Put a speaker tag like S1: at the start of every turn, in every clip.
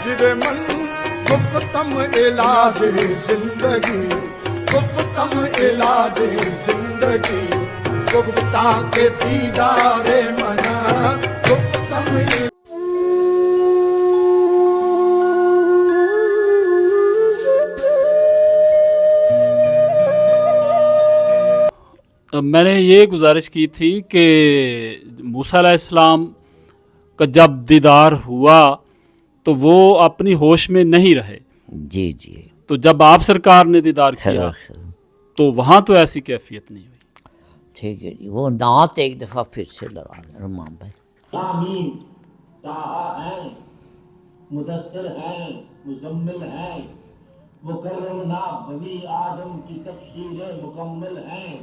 S1: مجرمن گفتم علاج زندگی گفتم علاج زندگی گفتہ کے دیدار منا گفتم
S2: میں نے یہ گزارش کی تھی کہ موسیٰ علیہ السلام کا جب دیدار ہوا تو وہ اپنی ہوش میں نہیں رہے.
S3: جی جی
S2: تو جب آپ سرکار نے دیدار کیا تو وہاں تو ایسی کیفیت نہیں ہوئی.
S3: ٹھیک ہے جی. وہ نعت ایک دفعہ پھر سے لگا رحمان بھائی.
S4: آمین طٰہٰ ہیں، مدثر ہیں، مزمل ہیں، مکرمنا بنی آدم کی تفسیر مکمل ہیں،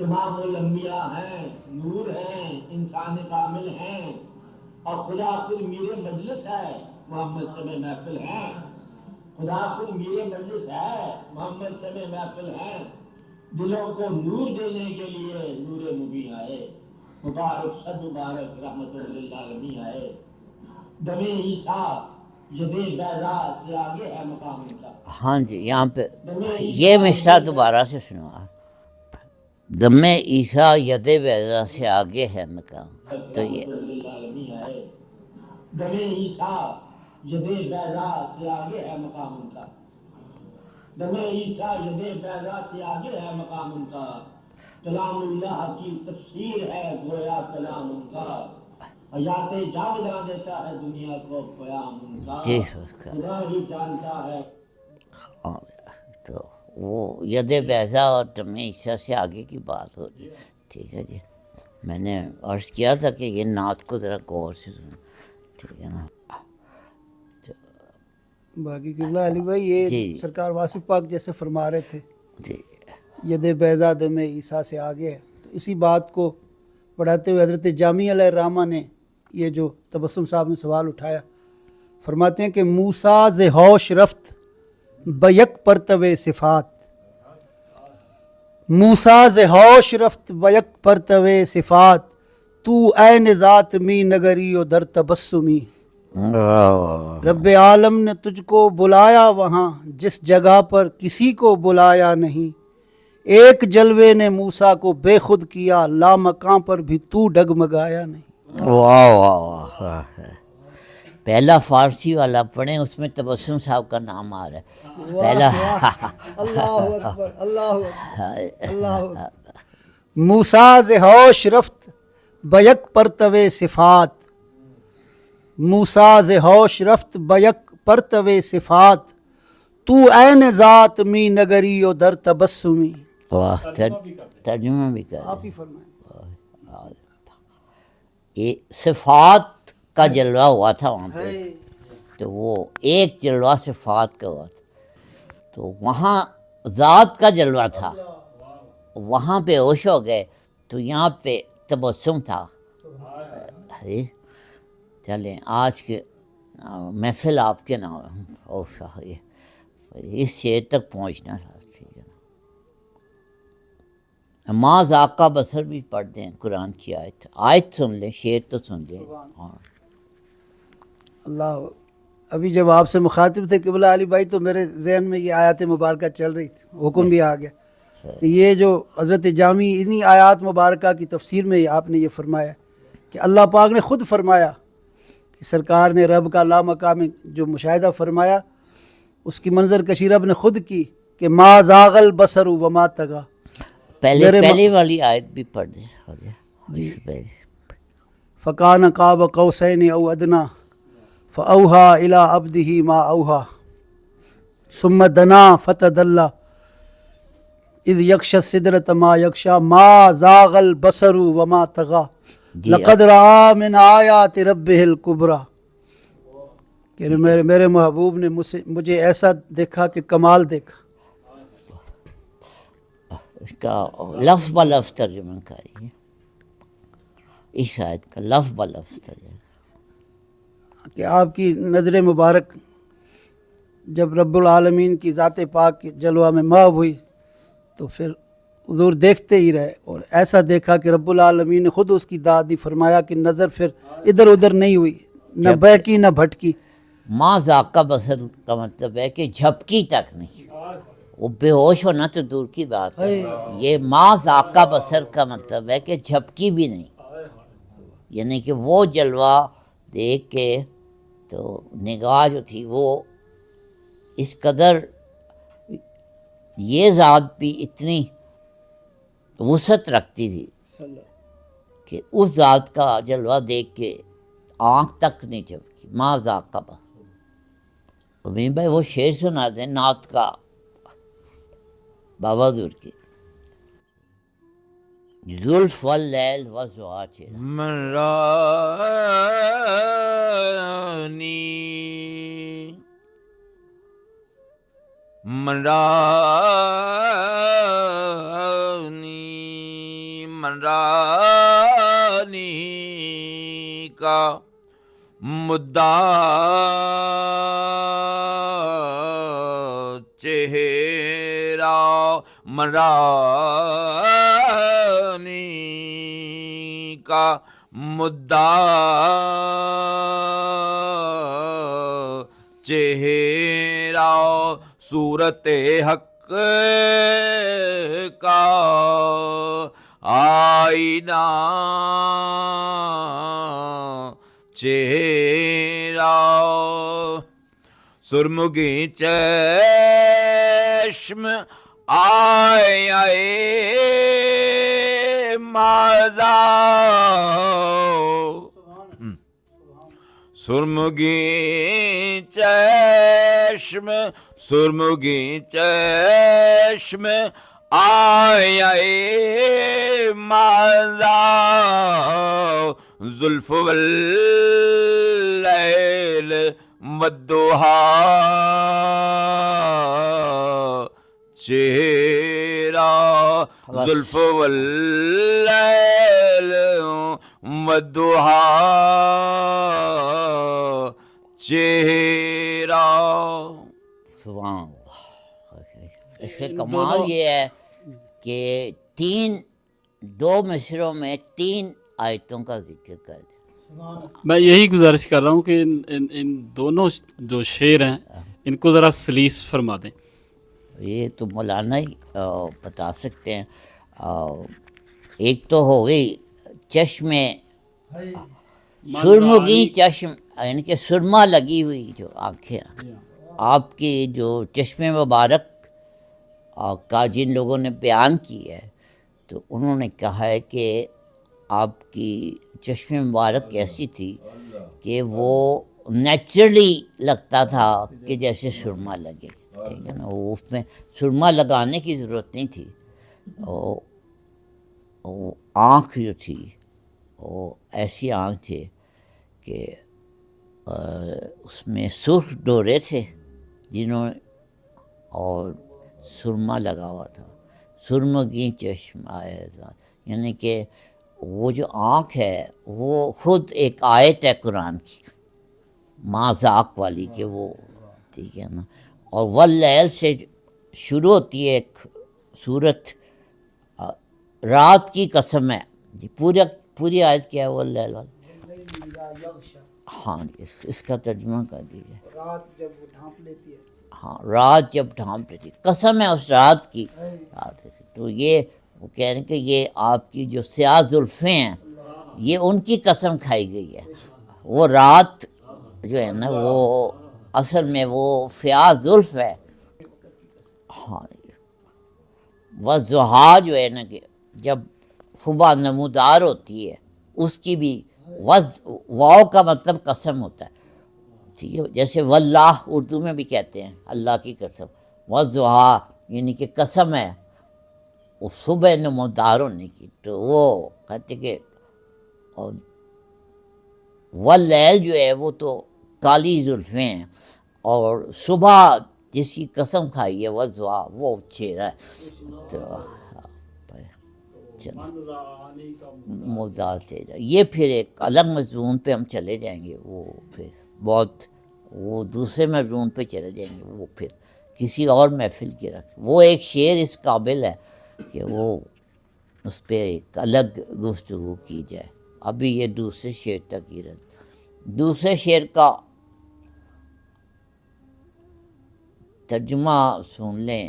S4: امام الانبیاء ہیں، نور ہیں، انسان کامل ہیں، اور خدا خود میر مجلس ہے، محمد سمے محفل ہیں. خدا خود میر مجلس ہے، محمد سمے محفل ہیں. دلوں کو نور دینے کے لیے نور مبین آئے، مبارک صد مبارک رحمت للعالمین آئے. دم عیسیٰ ید بیضا سے آگے ہے مقام ان کا. ہاں جی
S3: یہاں پہ یہ مصرع دوبارہ سے سنو. دم عیسیٰ ید بیضا سے آگے ہے مقام. تو یہ
S4: دم عیسیٰ ید بیضا سے آگے ہے مقام ان کا. دم عیسیٰ ید بیضا سے آگے ہے مقام ان کا. کلام اللہ کی تفسیر ہے گویا کلام ان کا. حیات جاوداں دیتا ہے دنیا کو پیام ان کا. خدا ہی جانتا ہے.
S3: تو وہ ید بیضا اور دم عیسیٰ سے آگے کی بات ہو رہی. ٹھیک ہے جی. میں نے عرض کیا تھا کہ یہ نعت کو ذرا غور سے سنو. ٹھیک ہے نا.
S5: باقی قبلہ علی بھائی یہ سرکار واصف پاک جیسے فرما رہے تھے
S3: جی
S5: ید بیضا دم عیسیٰ سے آگے ہے، تو اسی بات کو پڑھاتے ہوئے حضرت جامی علیہ الرحمہ نے یہ جو تبسم صاحب نے سوال اٹھایا فرماتے ہیں کہ موسیٰ ز ہوش رفت بیک پرتو صفات. موسیٰ ز ہوش رفت بیک پرتو صفات تو عین ذات می نگری و در تبسمی. رب عالم نے تجھ کو بلایا وہاں جس جگہ پر کسی کو بلایا نہیں. ایک جلوے نے موسیٰ کو بے خود کیا لامکاں پر بھی تو ڈگمگایا نہیں.
S3: واہ واہ واہ. پہلا فارسی والا پڑھیں، اس میں تبسم صاحب کا نام آ رہا ہے. پہلا
S5: اللہ اکبر اللہ اکبر اللہ اکبر. موسیٰ ز ہوش رفت بیک پرتو صفات. موسیٰ ز ہوش رفت بیک پرتو صفات تو عین ذات می نگری و در تبسمی.
S3: ترجمہ بھی کر
S5: آپ ہی فرمائیں.
S3: یہ صفات کا جلوہ ہوا تھا وہاں پہ. تو وہ ایک جلوہ صفات کا ہوا تھا. تو وہاں ذات کا جلوہ تھا، وہاں پہ ہوش ہو گئے. تو یہاں پہ تبسم تھا. چلیں آج کے محفل آپ کے نام اس شعر تک پہنچنا تھا. ٹھیک ہے نا. ماں ذاکہ بصر بھی پڑھ دیں قرآن کی آیت. آیت سن لیں، شعر تو سن لیں.
S5: اللہ. ابھی جب آپ سے مخاطب تھے قبلہ علی بھائی تو میرے ذہن میں یہ آیات مبارکہ چل رہی تھی، حکم بھی آ گیا کہ یہ جو حضرت جامی انہی آیات مبارکہ کی تفسیر میں آپ نے یہ فرمایا کہ اللہ پاک نے خود فرمایا کہ سرکار نے رب کا لامقامی جو مشاہدہ فرمایا اس کی منظر کشی رب نے خود کی کہ ما زاغ البصر وما طغی.
S3: پہلی والی آیت بھی پڑھ دیں.
S5: فکان قاب قوسین او ادنی فاوحی الی عبدہ ما اوحی ثم دنا فتدلی اذ یغشی السدرۃ ما یغشی ما زاغ البصر وما طغی لقد رأى من آیات ربہ الکبریٰ. کہ میرے محبوب نے مجھے ایسا دیکھا کہ کمال دیکھا.
S3: اس کا لفظ با لفظ ترجمہ کریے. اس آیت کا لفظ با لفظ ترجمہ
S5: کہ آپ کی نظر مبارک جب رب العالمین کی ذات پاک کے جلوہ میں محو ہوئی تو پھر حضور دیکھتے ہی رہے، اور ایسا دیکھا کہ رب العالمین نے خود اس کی داد دی. فرمایا کہ نظر پھر ادھر ادھر نہیں ہوئی، نہ بہکی نہ بھٹکی.
S3: ماں ذاکہ بصر کا مطلب ہے کہ جھپکی تک نہیں، وہ بے ہوش ہونا تو دور کی بات ہے، یہ ماں ذاکہ بصر کا مطلب ہے کہ جھپکی بھی نہیں، یعنی کہ وہ جلوہ دیکھ کے تو نگاہ جو تھی وہ اس قدر، یہ ذات بھی اتنی وسعت رکھتی تھی کہ اس ذات کا جلوہ دیکھ کے آنکھ تک نہیں جھپکی، ماں ذاکہ بصر۔ امین بھائی وہ شعر سنا دیں نعت کا بابا دور کی، زلف واللیل والضحیٰ چہرہ۔
S6: من رانی من رانی کا مدعا چہرہ، من رانی کا مدعا چہرہ، صورت حق کا آئینہ چہرہ، سرمگی چشم آئے مازا، سرمگی چشم آئے مازا، زلف واللیل والضحیٰ چہرہ، زلف واللیل والضحیٰ چہرہ۔
S3: سبحان اللہ۔ اس کا کمال یہ ہے کہ دو مصروں میں 3 آیتوں کا ذکر کر دیا۔
S2: میں یہی گزارش کر رہا ہوں کہ ان دونوں جو شعر ہیں ان کو ذرا سلیس فرما دیں۔
S3: یہ تو مولانا ہی بتا سکتے ہیں۔ ایک تو ہو گئی چشم سرمگی، چشم یعنی کہ سرما لگی ہوئی جو آنکھیں، آپ کی جو چشم مبارک کا جن لوگوں نے بیان کی ہے تو انہوں نے کہا ہے کہ آپ کی چشم مبارک ایسی تھی کہ وہ نیچرلی لگتا تھا کہ جیسے سرما لگے، ٹھیک ہے نا، وہ اس میں سرما لگانے کی ضرورت نہیں تھی۔ وہ آنکھ جو تھی وہ ایسی آنکھ تھی کہ اس میں سرخ ڈورے تھے جنہوں اور سرما لگا ہوا تھا، سرمگی چشم آئے ذات، یعنی کہ وہ جو آنکھ ہے وہ خود ایک آیت ہے قرآن کی، ماں ذاک والی، کہ وہ ٹھیک ہے نا۔ اور واللیل سے شروع ہوتی ہے ایک صورت، رات کی قسم ہے جی، پوری آیت کیا ہے واللیل والی؟ ہاں جی، اس کا ترجمہ کر دیجیے۔
S5: رات جب وہ ڈھانپ لیتی ہے،
S3: ہاں، رات جب ڈھانپ لیتی، قسم ہے اس رات کی۔ تو یہ وہ کہہ رہے ہیں کہ یہ آپ کی جو سیاہ زلفیں ہیں یہ ان کی قسم کھائی گئی ہے۔ وہ رات جو ہے نا وہ اصل میں وہ سیاہ زلف ہے۔ ہاں، والضحیٰ جو ہے نا کہ جب صبح نمودار ہوتی ہے اس کی بھی واو کا مطلب قسم ہوتا ہے، ٹھیک ہے، جیسے واللہ اردو میں بھی کہتے ہیں اللہ کی قسم، والضحیٰ یعنی کہ قسم ہے وہ صبح نمودار ہونے کی، تو وہ کہتے کہ واللیل جو ہے وہ تو کالی زلفیں ہیں، اور صبح جس کی قسم کھائی ہے والضحیٰ وہ چہرہ ہے۔ تو مدعا تیرا یہ پھر ایک الگ مضمون پہ ہم چلے جائیں گے، وہ پھر بہت وہ دوسرے مضمون پہ چلے جائیں گے، وہ پھر کسی اور محفل کی رکھ، وہ ایک شعر اس قابل ہے کہ وہ اس پہ ایک الگ گفتگو کی جائے۔ ابھی یہ دوسرے شعر تک ہی رہتا۔ دوسرے شعر کا ترجمہ سن لیں،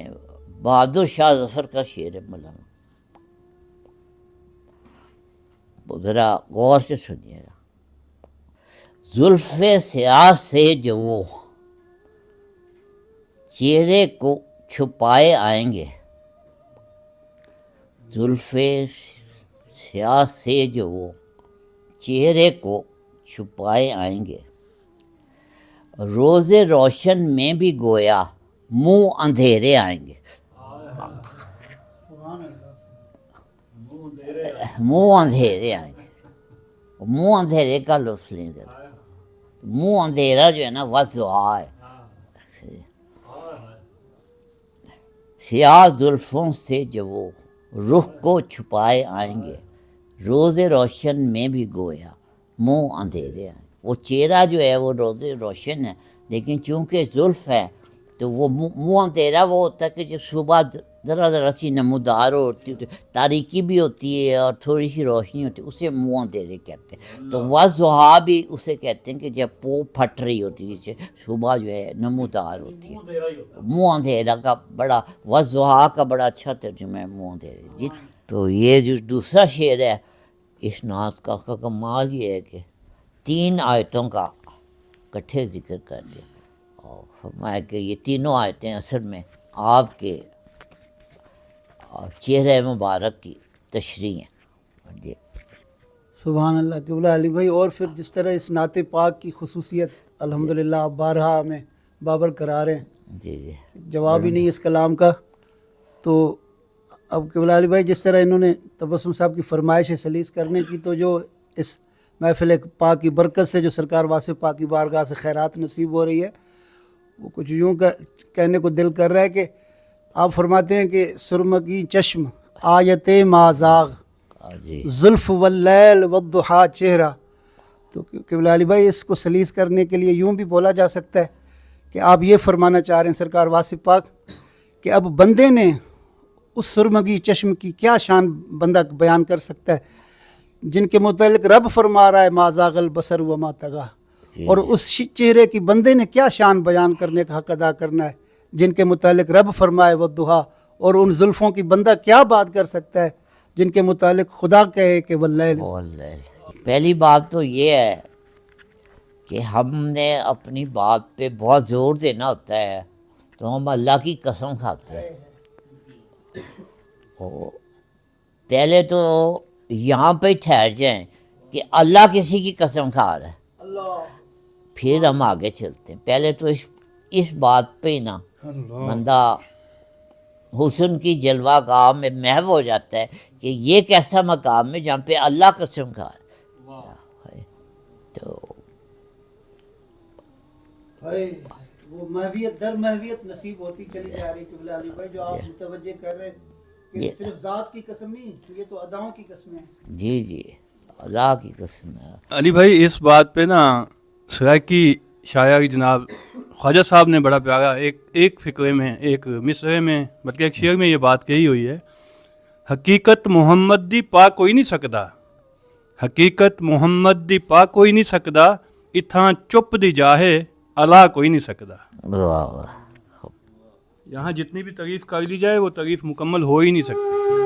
S3: بہادر شاہ ظفر کا شعر ہے مولانا، ذرا غور سے سنیے گا۔ زلف سیاہ سے جو وہ چہرے کو چھپائے آئیں گے، زلف سیاہ سے جو وہ چہرے کو چھپائے آئیں گے، روز روشن میں بھی گویا منہ اندھیرے آئیں گے، منہ اندھیرے آئیں گے، منہ اندھیرے کا لطف لیں ذرا، منہ اندھیرا جو ہے نا وضحا ہے، سیاہ زلفوں سے جو وہ رخ کو چھپائے آئیں گے، روز روشن میں بھی گویا منہ اندھیرے آئیں گے۔ وہ چہرہ جو ہے وہ روز روشن ہے، لیکن چونکہ زلف ہے تو وہ منہ اندھیرا وہ ہوتا ہے کہ جب صبح ذرا ذرا سی نمودار ہوتی ہے، تاریکی بھی ہوتی ہے اور تھوڑی سی روشنی ہوتی ہے، اسے منہ اندھیرے کہتے ہیں۔ تو وضحا بھی اسے کہتے ہیں کہ جب پو پھٹ رہی ہوتی ہے، جیسے صبح جو ہے نمودار ہوتی ہے، منہ اندھیرا کا بڑا، وضحا کا بڑا اچھا ترجمہ ہے منہ اندھیرے جی۔ تو یہ جو دوسرا شعر ہے اس نعت کا کمال یہ ہے کہ 3 آیتوں کا اکٹھے ذکر کر لیا اور فرمایا کہ یہ تینوں آیتیں اصل میں آپ کے چہرہ مبارک کی تشریح ہیں۔
S5: سبحان اللہ قبلہ علی بھائی، اور پھر جس طرح اس نعت پاک کی خصوصیت الحمدللہ آپ بارہا ہمیں بابر کرا رہے ہیں،
S3: جی جی
S5: جواب ہی نہیں اس کلام کا۔ تو اب قبلہ علی بھائی جس طرح انہوں نے تبسم صاحب کی فرمائش ہے سلیس کرنے کی، تو جو اس محفل پاک کی برکت سے جو سرکار واسف پاک کی بارگاہ سے خیرات نصیب ہو رہی ہے، وہ کچھ یوں کہنے کو دل کر رہا ہے کہ آپ فرماتے ہیں کہ سرمگی چشم آیت مازاغ
S3: جی
S5: زلف واللیل والضحا چہرہ۔ تو قبلہ علی بھائی اس کو سلیس کرنے کے لیے یوں بھی بولا جا سکتا ہے کہ آپ یہ فرمانا چاہ رہے ہیں سرکار واسف پاک کہ اب بندے نے اس سرمگی چشم کی کیا شان بندہ بیان کر سکتا ہے جن کے متعلق رب فرما رہا ہے ما زاغ البصر وما طغیٰ، اور اس چہرے کی بندے نے کیا شان بیان کرنے کا حق ادا کرنا ہے جن کے متعلق رب فرمائے والضحیٰ، اور ان زلفوں کی بندہ کیا بات کر سکتا ہے جن کے متعلق خدا کہے کہ واللیل۔
S3: پہلی بات تو یہ ہے کہ ہم نے اپنی بات پہ بہت زور دینا ہوتا ہے تو ہم اللہ کی قسم کھاتے ہیں۔ پہلے تو یہاں پہ ہی ٹھہر جائیں کہ اللہ کسی کی قسم کھا رہا ہے، پھر ہم آگے چلتے ہیں۔ پہلے تو اس بات پہ ہی نا بندہ حسن کی جلوہ گاہ میں محو ہو جاتا ہے کہ یہ کیسا مقام ہے جہاں پہ اللہ قسم کھا رہا ہے۔ تو
S5: وہ محویت در محویت نصیب ہوتی چلی جا رہی قبلہ علی بھائی، جو آپ متوجہ کر رہے ہیں کہ صرف ذات کی قسم نہیں، یہ تو اداؤں کی قسم ہے۔
S3: جی جی اللہ کی قسم ہے۔
S7: علی بھائی اس بات پہ نا سرائکی شاعر جناب خواجہ صاحب نے بڑا پیارا ایک فقرے میں، ایک مصرے میں، بلکہ ایک شعر میں یہ بات کہی ہوئی ہے، حقیقت محمد دی پا کوئی نہیں سکدا، حقیقت محمد دی پا کوئی نہیں سکدا، اتھاں چپ دی جاہے اللہ کوئی نہیں سکدا۔
S3: واہ واہ،
S7: یہاں جتنی بھی تعریف کر لی جائے وہ تعریف مکمل ہو ہی نہیں سکتی۔